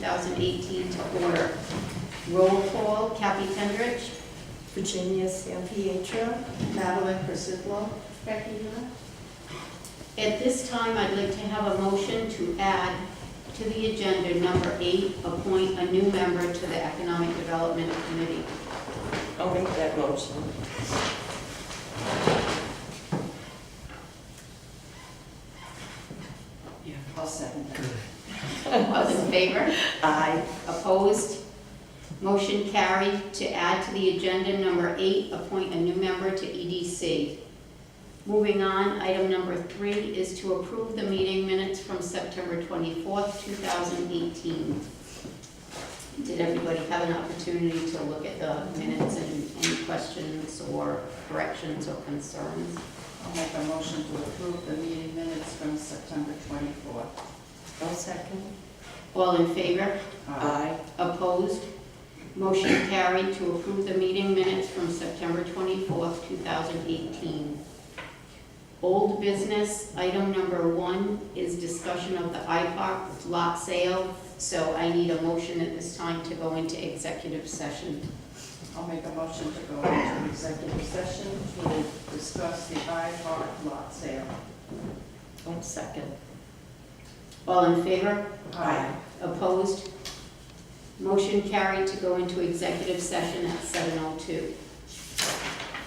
2018 to order. Roll call, Kathy Kendrich. Virginia Sampietro. Madeline Persidlo. Becky Miller. At this time, I'd like to have a motion to add to the agenda number 8, appoint a new member to the Economic Development Committee. I'll make that motion. Yeah, I'll second that. All in favor? Aye. Opposed? Motion carried to add to the agenda number 8, appoint a new member to EDC. Moving on, item number 3 is to approve the meeting minutes from September 24th, 2018. Did everybody have an opportunity to look at the minutes and any questions or corrections or concerns? I'll make a motion to approve the meeting minutes from September 24th. I'll second. All in favor? Aye. Opposed? Motion carried to approve the meeting minutes from September 24th, 2018. Old business, item number 1 is discussion of the IPOC lot sale. So I need a motion at this time to go into executive session. I'll make a motion to go into executive session to discuss the IPOC lot sale. I'll second. All in favor? Aye. Opposed? Motion carried to go into executive session at 7:02.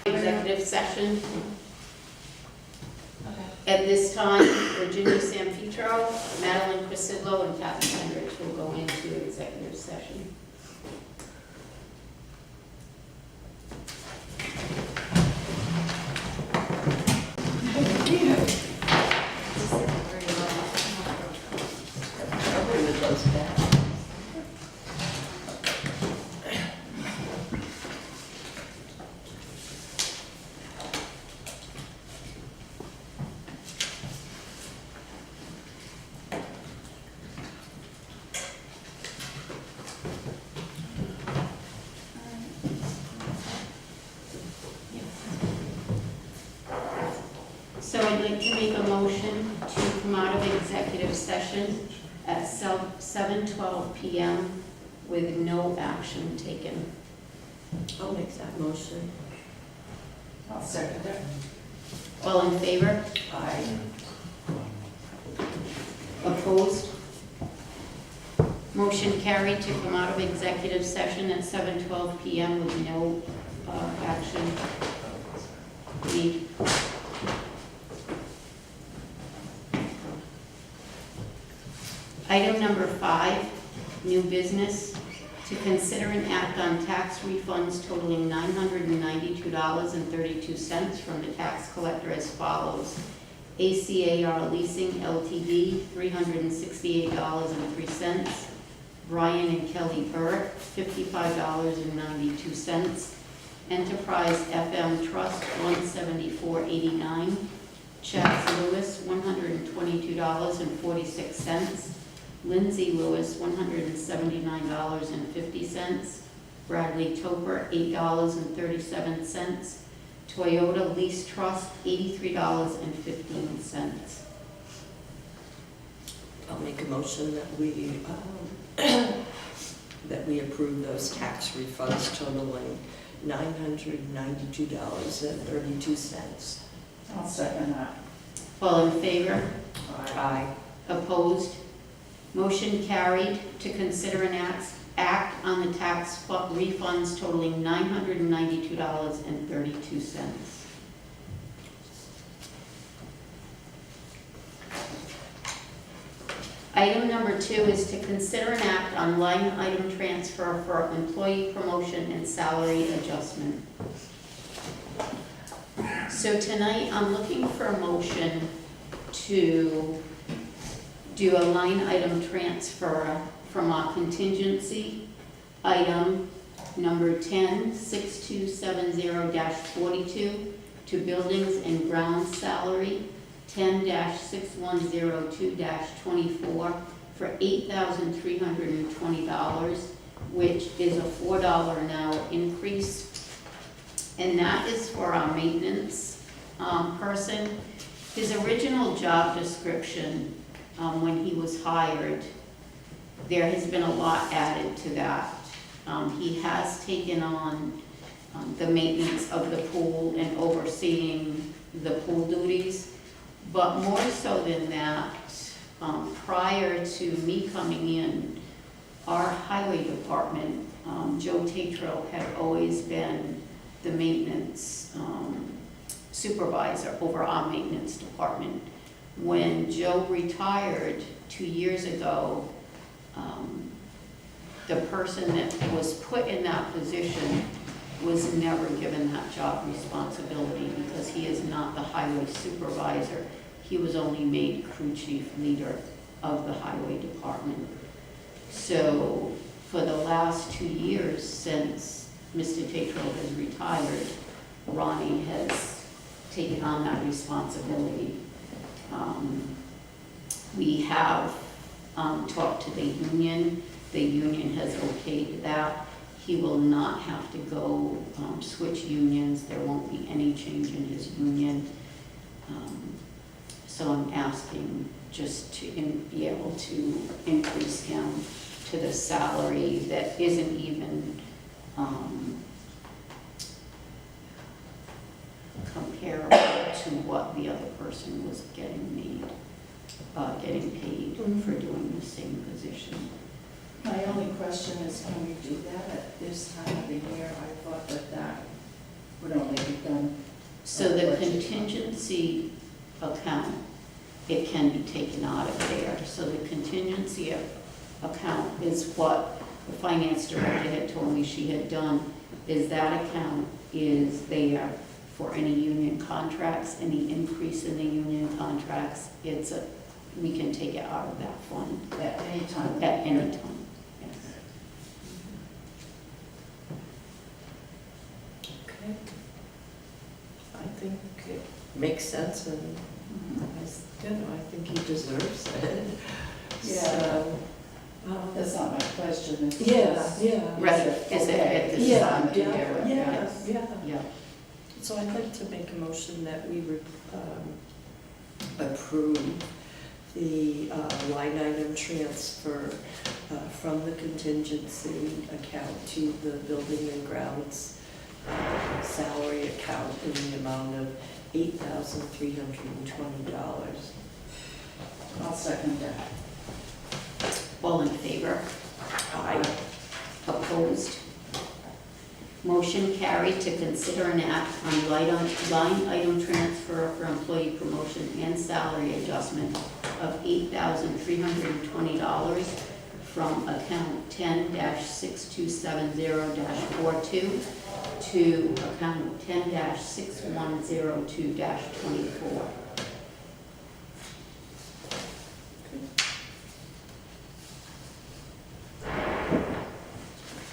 Executive session. At this time, Virginia Sampietro, Madeline Persidlo, and Kathy Kendrich will go into executive session. Probably with those back. So I'd like to make a motion to come out of executive session at 7:12 p.m. with no action taken. I'll make that motion. I'll second it. All in favor? Aye. Opposed? Motion carried to come out of executive session at 7:12 p.m. with no action need. Item number 5, new business, to consider an act on tax refunds totaling $992.32 from the tax collector as follows. ACAR Leasing LTD, $368.03. Brian and Kelly Burke, $55.92. Enterprise FM Trust, $174.89. Chaz Lewis, $122.46. Lindsay Lewis, $179.50. Bradley Toper, $8.37. Toyota Lease Trust, $83.15. I'll make a motion that we, that we approve those tax refunds totaling $992.32. I'll second that. All in favor? Aye. Opposed? Motion carried to consider an act on the tax refunds totaling $992.32. Item number 2 is to consider an act on line item transfer for employee promotion and salary adjustment. So tonight, I'm looking for a motion to do a line item transfer from our contingency item number 10-6270-42 to buildings and grounds salary 10-6102-24 for $8,320, which is a $4 an hour increase. And that is for our maintenance person. His original job description when he was hired there has been a lot added to that. He has taken on the maintenance of the pool and overseeing the pool duties. But more so than that, prior to me coming in, our highway department, Joe Tatro had always been the maintenance supervisor over our maintenance department. When Joe retired 2 years ago, the person that was put in that position was never given that job responsibility because he is not the highway supervisor. He was only made crew chief leader of the highway department. So for the last 2 years since Mr. Tatro has retired, Ronnie has taken on that responsibility. We have talked to the union. The union has okayed that. He will not have to go switch unions. There won't be any change in his union. So I'm asking just to be able to increase him to the salary that isn't even comparable to what the other person was getting paid for doing the same position. My only question is, can we do that at this time of the year? I thought that would only be done. So the contingency account, it can be taken out of there. So the contingency account is what the finance director had told me she had done, is that account is there for any union contracts, any increase in the union contracts. We can take it out of that fund. At any time? At any time, yes. Okay. I think it makes sense, and I think he deserves it. Yeah. So, That's not my question. It's yeah, just- yeah. Right, is it at this time of the Yeah, year? yeah, yeah. Yeah. So I'd like to make a motion that we approve the line item transfer from the contingency account to the building and grounds salary account in the amount of $8,320. I'll second that. All in favor? Aye. Opposed? Motion carried to consider an act on line item transfer for employee promotion and salary adjustment of $8,320 from account 10-6270-42 to account 10-6102-24.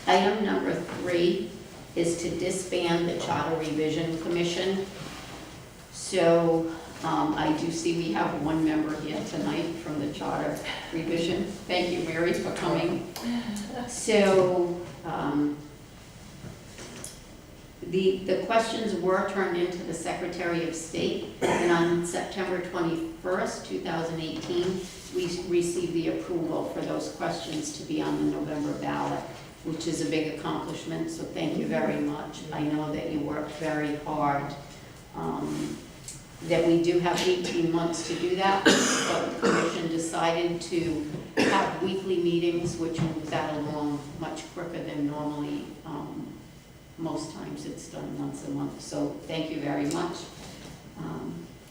Item number 3 is to disband the Charter Revision Commission. So I do see we have one member here tonight from the Charter Revision. Thank you, Mary, for coming. So the questions were turned into the Secretary of State, and on September 21st, 2018, we received the approval for those questions to be on the November ballot, which is a big accomplishment, so thank you very much. I know that you worked very hard. That we do have 18 months to do that, but the commission decided to have weekly meetings, which moves that along much quicker than normally. Most times it's done once a month, so thank you very much.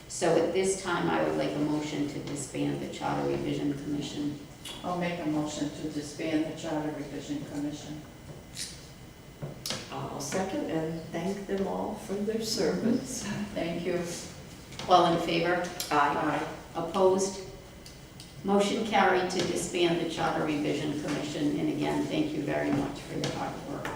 So at this time, I would like a motion to disband the Charter Revision Commission. I'll make a motion to disband the Charter Revision Commission. I'll second and thank them all for their service. Thank you. All in favor? Aye. Opposed? Motion carried to disband the Charter Revision Commission, and again, thank you very much for your hard work.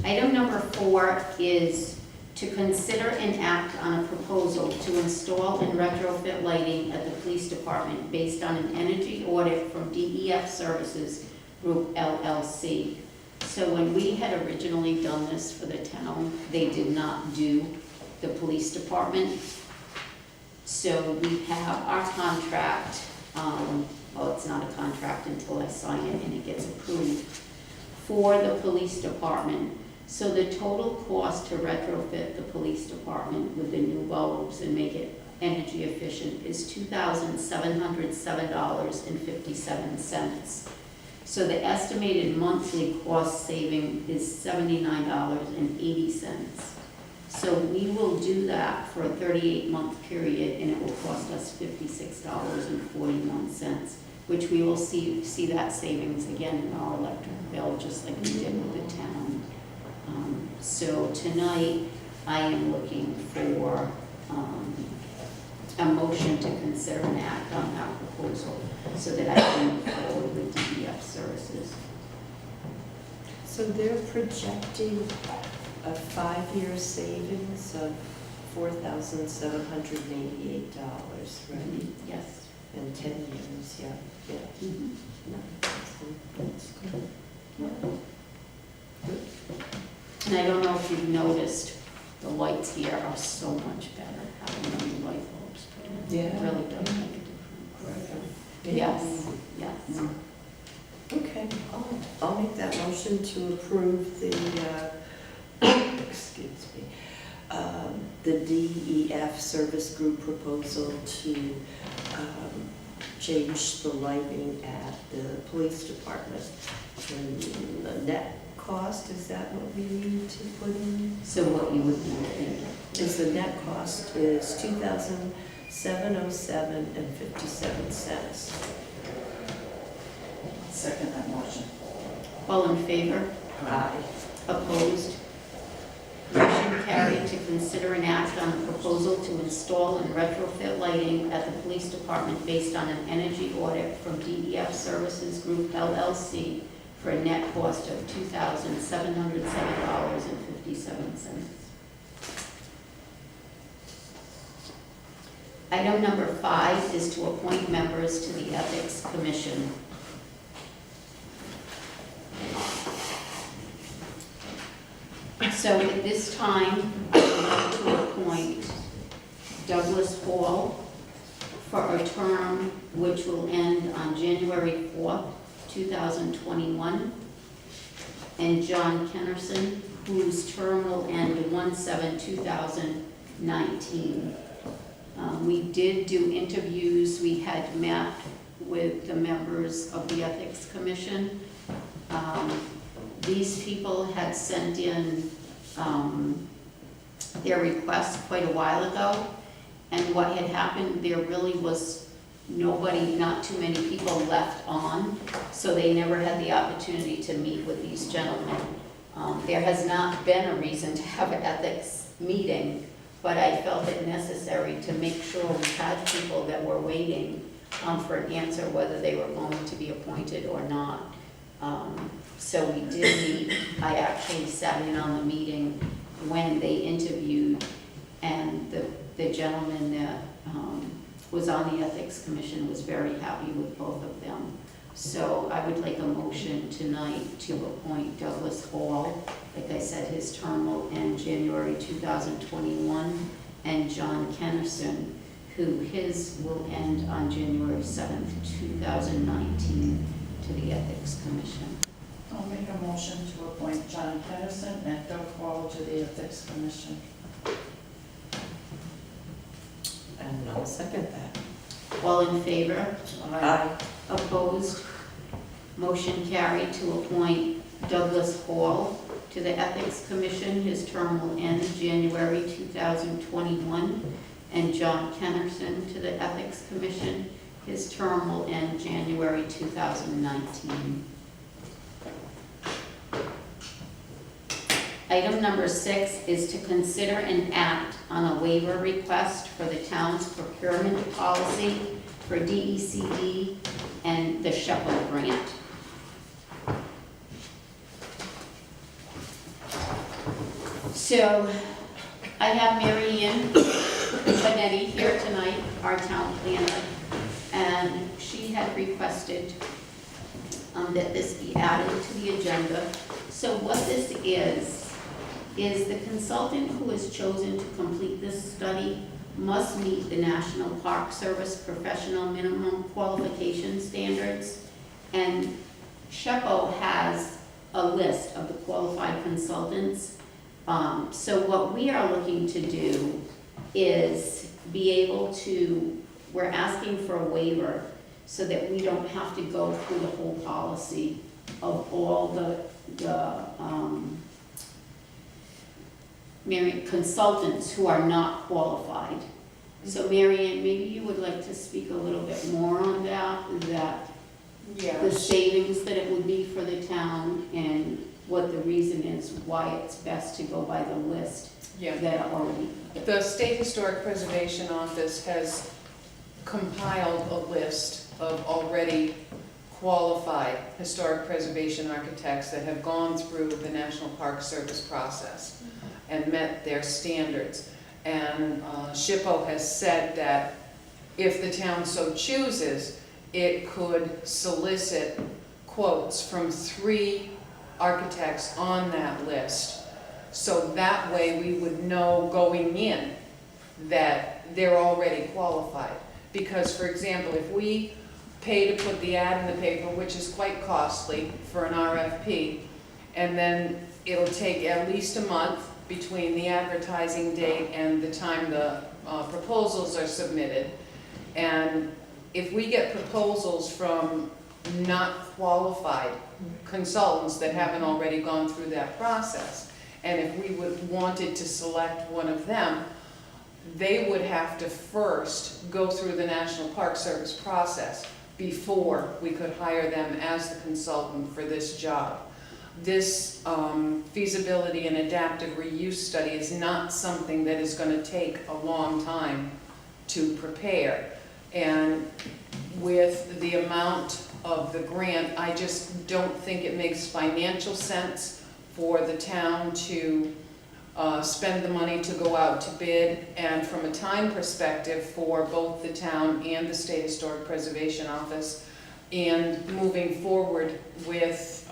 Item number 4 is to consider and act on a proposal to install and retrofit lighting at the police department based on an energy audit from DEF Services Group LLC. So when we had originally done this for the town, they did not do the police department. So we have our contract, well, it's not a contract until I sign it and it gets approved, for the police department. So the total cost to retrofit the police department with the new bulbs and make it energy efficient is $2,707.57. So the estimated monthly cost saving is $79.80. So we will do that for a 38-month period, and it will cost us $56.41, which we will see that savings again in our electric bill, just like we did with the town. So tonight, I am looking for a motion to consider an act on that proposal so that I can move forward with DEF services. So they're projecting a 5-year savings of $4,788, right? Yes. In 10 years, yeah. Mhm. That's good. And I don't know if you've noticed, the lights here are so much better, having the new light bulbs put in. Yeah. It really does make a difference. Yes, yes. Okay, I'll make that motion to approve the, excuse me, the DEF service group proposal to change the lighting at the police department. And the net cost, is that what we need to put in? So what you would think? Is the net cost is $2,707.57. Second that motion. All in favor? Aye. Opposed? Motion carried to consider an act on a proposal to install and retrofit lighting at the police department based on an energy audit from DEF Services Group LLC for a net cost of $2,707.57. Item number 5 is to appoint members to the Ethics Commission. So at this time, I would like to appoint Douglas Hall for a term which will end on January 4th, 2021, and John Kennerson, whose term will end 1/7/2019. We did do interviews. We had met with the members of the Ethics Commission. These people had sent in their requests quite a while ago, and what had happened, there really was nobody, not too many people left on, so they never had the opportunity to meet with these gentlemen. There has not been a reason to have an ethics meeting, but I felt it necessary to make sure we had people that were waiting for an answer whether they were going to be appointed or not. So we did meet. I actually sat in on the meeting when they interviewed, and the gentleman that was on the Ethics Commission was very happy with both of them. So I would like a motion tonight to appoint Douglas Hall. Like I said, his term will end January 2021, and John Kennerson, who his will end on January 7th, 2019, to the Ethics Commission. I'll make a motion to appoint John Patterson and Doug Hall to the Ethics Commission. And I'll second that. All in favor? Aye. Opposed? Motion carried to appoint Douglas Hall to the Ethics Commission. His term will end January 2021. And John Kennerson to the Ethics Commission. His term will end January 2019. Item number 6 is to consider and act on a waiver request for the town's procurement policy for DECD and the Shepherd grant. So I have Mary Ann Benetti here tonight, our town planner, and she had requested that this be added to the agenda. So what this is the consultant who is chosen to complete this study must meet the National Park Service professional minimum qualification standards. And SHPO has a list of the qualified consultants. So what we are looking to do is be able to, we're asking for a waiver so that we don't have to go through the whole policy of all the consultants who are not qualified. So Marianne, maybe you would like to speak a little bit more on that Yeah. the savings that it would be for the town and what the reason is why it's best to go by the list Yeah. that are already. The State Historic Preservation Office has compiled a list of already qualified historic preservation architects that have gone through the National Park Service process and met their standards. And SHPO has said that if the town so chooses, it could solicit quotes from 3 architects on that list. So that way we would know going in that they're already qualified. Because, for example, if we pay to put the ad in the paper, which is quite costly for an RFP, and then it'll take at least a month between the advertising date and the time the proposals are submitted. And if we get proposals from not qualified consultants that haven't already gone through that process, and if we wanted to select one of them, they would have to first go through the National Park Service process before we could hire them as the consultant for this job. This feasibility and adaptive reuse study is not something that is going to take a long time to prepare. And with the amount of the grant, I just don't think it makes financial sense for the town to spend the money to go out to bid, and from a time perspective for both the town and the State Historic Preservation Office, and moving forward with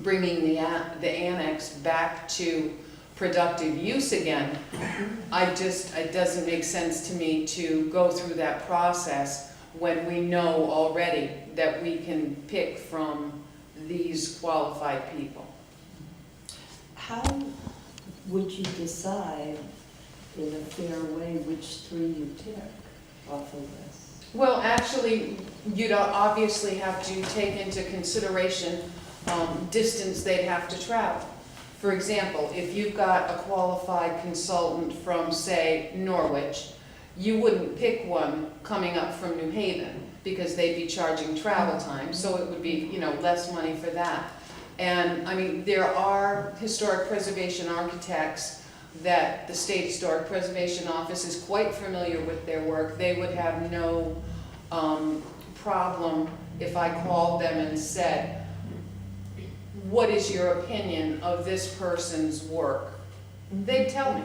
bringing the annex back to productive use again. It doesn't make sense to me to go through that process when we know already that we can pick from these qualified people. How would you decide in a fair way which 3 you pick off the list? Well, actually, you'd obviously have to take into consideration distance they'd have to travel. For example, if you've got a qualified consultant from, say, Norwich, you wouldn't pick one coming up from New Haven because they'd be charging travel time, so it would be, less money for that. And, I mean, there are historic preservation architects that the State Historic Preservation Office is quite familiar with their work. They would have no problem if I called them and said, what is your opinion of this person's work? They'd tell me.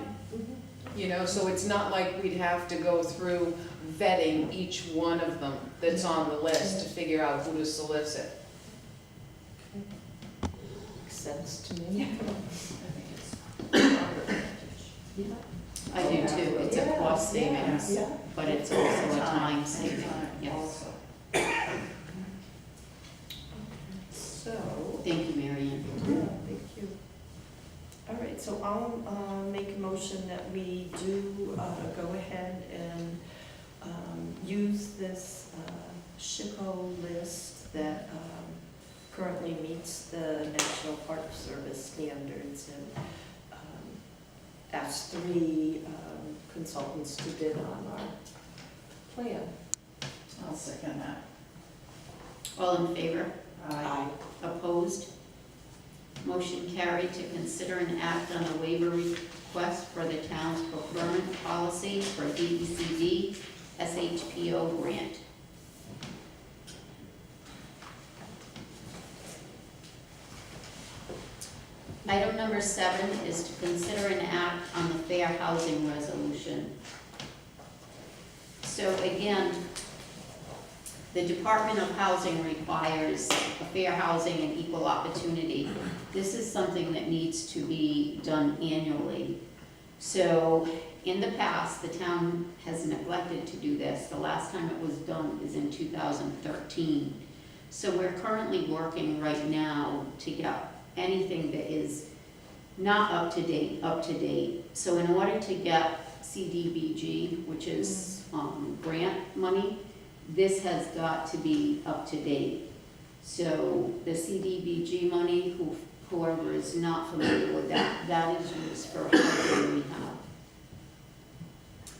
So it's not like we'd have to go through vetting each one of them that's on the list to figure out who to solicit. Makes sense to me. I do too, it's a cost savings, Yeah. but it's also a time saving, yes. So, Thank you, Marianne. yeah, thank you. All right, so I'll make a motion that we do go ahead and use this SHPO list that currently meets the National Park Service standards, and ask 3 consultants to bid on our plan. I'll second that. All in favor? Aye. Opposed? Motion carried to consider and act on a waiver request for the town's procurement policy for DECD SHPO grant. Item number 7 is to consider and act on the fair housing resolution. So again, the Department of Housing requires a fair housing and equal opportunity. This is something that needs to be done annually. So in the past, the town has neglected to do this. The last time it was done is in 2013. So we're currently working right now to get anything that is not up to date. So in order to get CDBG, which is grant money, this has got to be up to date. So the CDBG money, whoever is not familiar with that, that is used for housing rehab.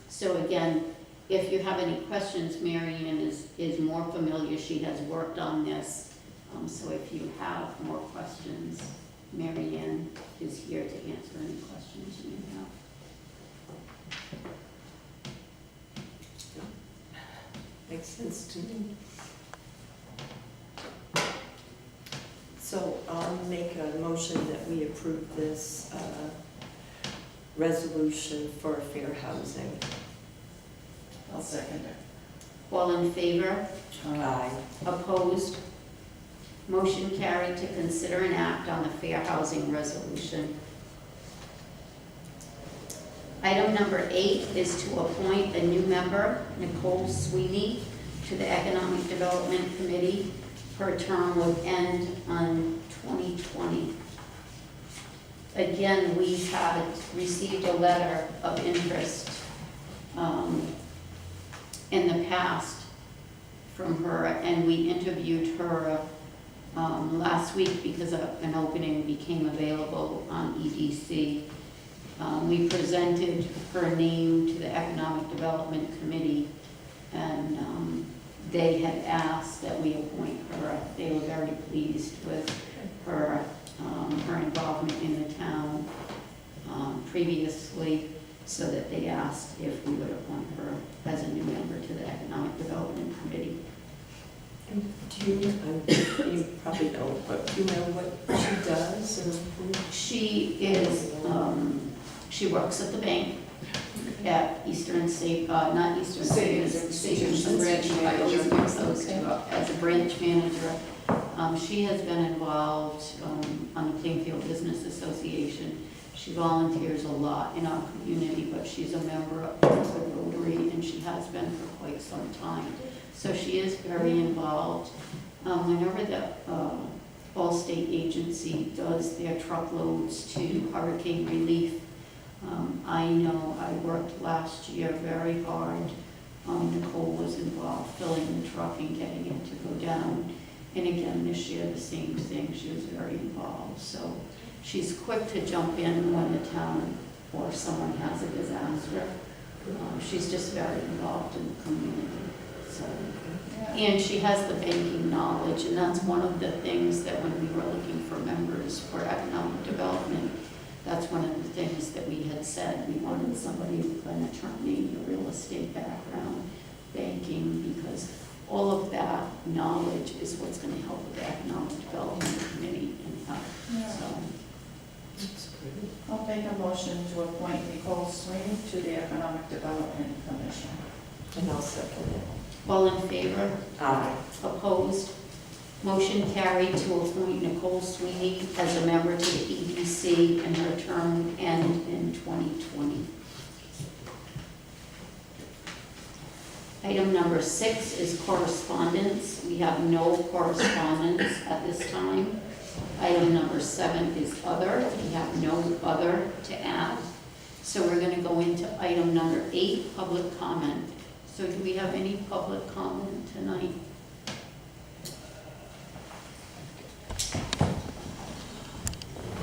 So again, if you have any questions, Mary Ann is more familiar. She has worked on this. So if you have more questions, Mary Ann is here to answer any questions you may have. Makes sense to me. So I'll make a motion that we approve this resolution for fair housing. I'll second it. All in favor? Aye. Opposed? Motion carried to consider an act on the fair housing resolution. Item number 8 is to appoint a new member, Nicole Sweeney, to the Economic Development Committee. Her term would end on 2020. Again, we had received a letter of interest in the past from her, and we interviewed her last week because an opening became available on EDC. We presented her name to the Economic Development Committee, and they had asked that we appoint her. They were very pleased with her involvement in the town previously, so that they asked if we would appoint her as a new member to the Economic Development Committee. Do you probably don't, but do you know what she does or who? She is, she works at the bank at Eastern State, not Eastern State, Savings and branch I always manager. mix those two up, as a branch manager. She has been involved on the Plainfield Business Association. She volunteers a lot in our community, but she's a member of the Rotary, and she has been for quite some time. So she is very involved. Whenever the Allstate agency does their truckloads to hurricane relief, I know I worked last year very hard. Nicole was involved filling the truck and getting it to go down. And again, this year, the same thing. She was very involved. So she's quick to jump in when the town or someone has a disaster. She's just very involved in the community. So, and she has the banking knowledge, and that's one of the things that when we were looking for members for economic development, that's one of the things that we had said. We wanted somebody with an attorney, a real estate background, banking, because all of that knowledge is what's going to help with the economic development committee and so. That's great. I'll make a motion to appoint Nicole Sweeney to the Economic Development Commission. And I'll second it. All in favor? Aye. Opposed? Motion carried to appoint Nicole Sweeney as a member to the EDC, and her term would end in 2020. Item number 6 is correspondence. We have no correspondence at this time. Item number 7 is other. We have no other to add. So we're going to go into item number 8, public comment. So do we have any public comment tonight?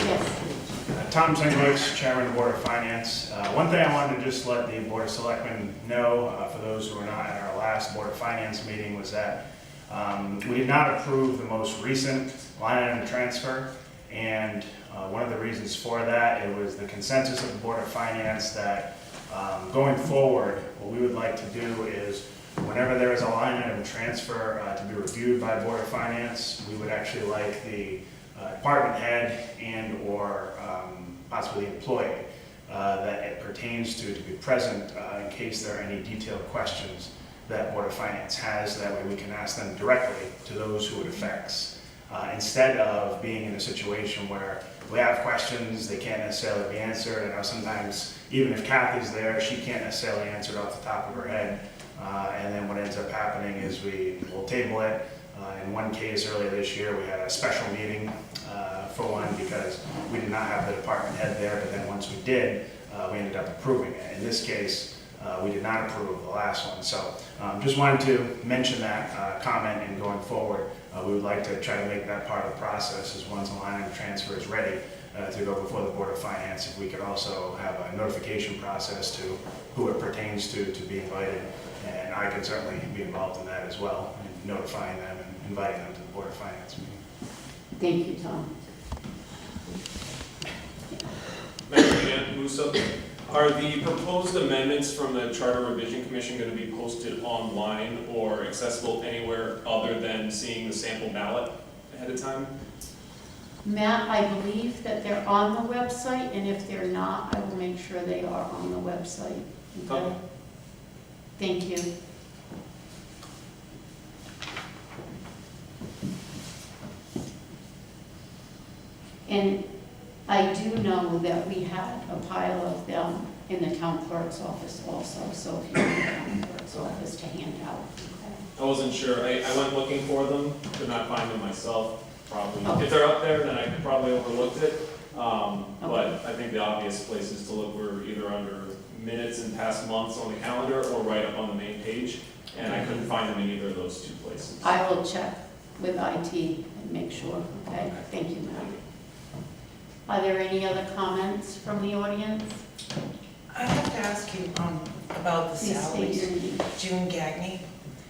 Yes. Tom Zenglitz, Chairman of the Board of Finance. One thing I wanted to just let the Board of Selectmen know, for those who were not at our last Board of Finance meeting, was that we did not approve the most recent line item transfer, and one of the reasons for that, it was the consensus of the Board of Finance that going forward, what we would like to do is whenever there is a line item transfer to be reviewed by Board of Finance, we would actually like the department head and or possibly the employee that it pertains to be present in case there are any detailed questions that Board of Finance has. That way we can ask them directly to those who it affects. instead of being in a situation where we have questions, they can't necessarily be answered. I know sometimes, even if Kathy's there, she can't necessarily answer it off the top of her head. And then what ends up happening is we will table it. In one case earlier this year, we had a special meeting for one because we did not have the department head there, but then once we did, we ended up approving it. In this case, we did not approve the last one. So just wanted to mention that comment, and going forward, we would like to try to make that part of the process as once a line item transfer is ready to go before the Board of Finance. If we could also have a notification process to who it pertains to be invited, and I could certainly be involved in that as well, in notifying them and inviting them to the Board of Finance meeting. Thank you, Tom. Madam Musa, are the proposed amendments from the Charter Revision Commission going to be posted online or accessible anywhere other than seeing the sample ballot ahead of time? Matt, I believe that they're on the website, and if they're not, I will make sure they are on the website. Okay? Okay. Thank you. And I do know that we had a pile of them in the town clerk's office also, so if you're in the town clerk's office to hand out. Okay? I wasn't sure. I went looking for them, could not find them myself, probably. Okay. If they're up there, then I probably overlooked it. But I think the obvious places to look were either under minutes in past months on the calendar or right up on the main page. And I couldn't find them in either of those two places. I will check with IT and make sure, okay? Thank you, Matt. Are there any other comments from the audience? I have to ask you about the Please state your salaries. name. June Gagney,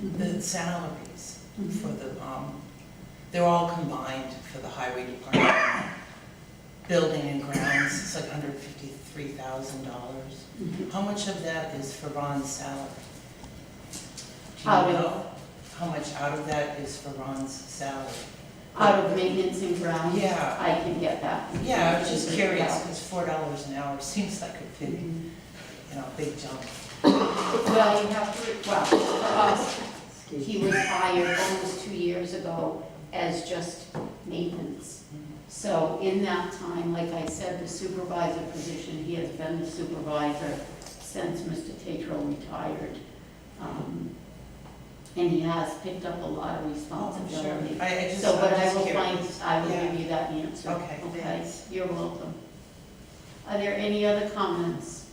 Mhm. the salaries Mhm. for the, they're all combined for the highway department. Building and grounds, it's like $153,000. Mhm. How much of that is for Ron's salary? Do Out you of- know how much out of that is for Ron's salary? Out of maintenance and grounds? Yeah. I can get that. Yeah, I was just curious, Yeah. because $4 an hour seems like a big, Mhm. big jump. Well, you have to, well, for us, he was hired almost 2 years ago as just maintenance. So in that time, like I said, the supervisor position, he has been the supervisor since Mr. Tatro retired. And he has picked up a lot of responsibility. I just, So, but I'm I just will curious. I will Yeah. give you that answer. Okay, Okay, thanks. you're welcome. Are there any other comments?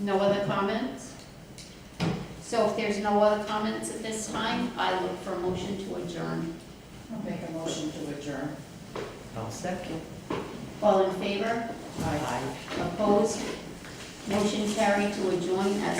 No other comments? So if there's no other comments at this time, I look for a motion to adjourn. I'll make a motion to adjourn. I'll second. All in favor? Aye. Opposed? Motion carried to adjourn at